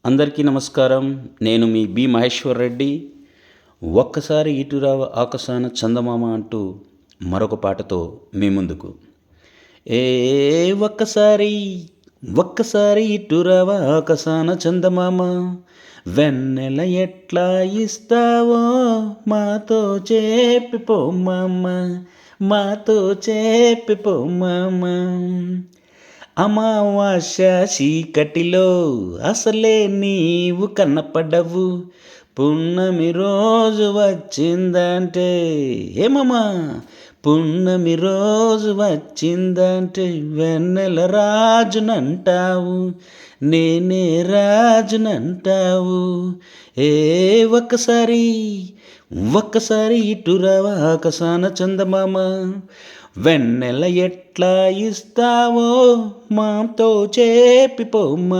అందరికీ నమస్కారం. నేను మీ బి మహేశ్వర్ రెడ్డి. ఒక్కసారి ఇటురావ ఆకాశాన చందమామ అంటూ మరొక పాటతో మీ ముందుకు. ఏ ఒక్కసారి ఒక్కసారి ఇటురావ ఆకాశాన చందమామ, వెన్నెల ఎట్లా ఇస్తావో మాతో చెప్పిపోమ్మ, మాతో చెప్పిపోమ్మ. అమావాస్య చీకటిలో అసలే నీవు కనపడవు, పున్నమి రోజు వచ్చిందంటే ఏమమ్మా, పున్నమి రోజు వచ్చిందంటే వెన్నెల రాజునంటావు, నేనే రాజునంటావు. ఏ ఒక్కసారి ఒక్కసారి ఇటురావా ఆకాశాన చందమామ, వెన్నెల ఎట్లా ఇస్తావో మాతో చెప్పిపోమ్మ,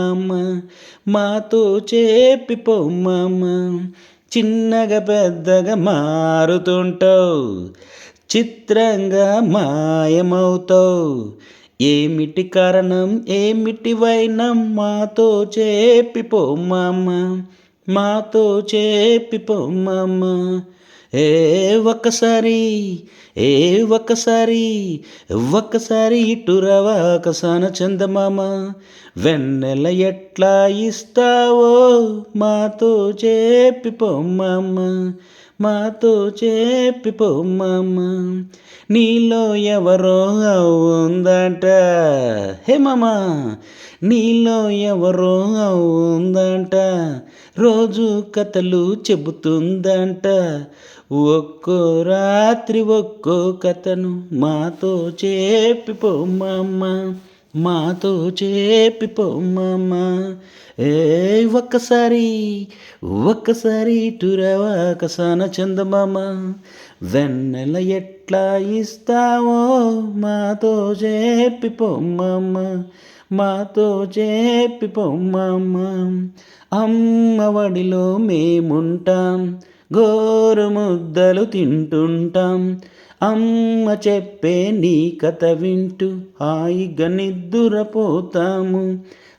మాతో చెప్పిపోమ్మ. చిన్నగా పెద్దగా మారుతుంటావు, చిత్రంగా మాయమవుతావు, ఏమిటి కారణం ఏమిటి వైనం మాతో చెప్పిపోమ్మ, మాతో చెప్పిపోమ్మ. ఏ ఒక్కసారి ఏ ఒక్కసారి ఒక్కసారి ఇటురావా ఆకాశాన చందమామ, వెన్నెల ఎట్లా ఇస్తావో మాతో చెప్పిపోమ్మ, మాతో చెప్పిపోమ్మ. నీలో ఎవరో ఉందంట హే మామా, నీలో ఎవరో ఉందంట, రోజు కథలు చెబుతుందంట, ఒక్కో రాత్రి ఒక్కో కథను మాతో చెప్పిపోమ్మ, మాతో చెప్పిపోమ్మ. ఏ ఒక్కసారి ఒక్కసారి ఇటురావా ఆకాశాన చందమామ, వెన్నెల ఎట్లా ఇస్తావో మాతో చెప్పిపోమ్మ, మాతో చెప్పిపోమ్మ. అమ్మ ఒడిలో మేముంటాం, గోరు ముద్దలు తింటుంటాం, అమ్మ చెప్పే నీ కథ వింటూ హాయిగా నిద్దురపోతాము,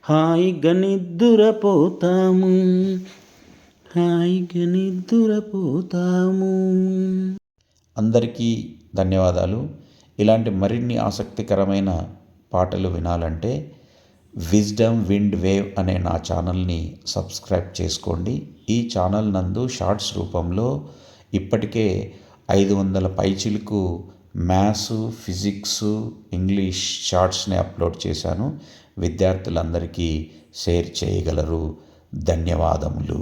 హాయిగా నిద్దురపోతాము, హాయిగా నిద్దురపోతాము. అందరికీ ధన్యవాదాలు. ఇలాంటి మరిన్ని ఆసక్తికరమైన పాటలు వినాలంటే విజ్డమ్ విండ్ వేవ్ అనే నా ఛానల్ని సబ్స్క్రైబ్ చేసుకోండి. ఈ ఛానల్ నందు షార్ట్స్ రూపంలో ఇప్పటికే 500 పైచిలకు మ్యాథ్స్, ఫిజిక్స్, ఇంగ్లీష్ షార్ట్స్ని అప్లోడ్ చేశాను. విద్యార్థులందరికీ షేర్ చేయగలరు. ధన్యవాదములు.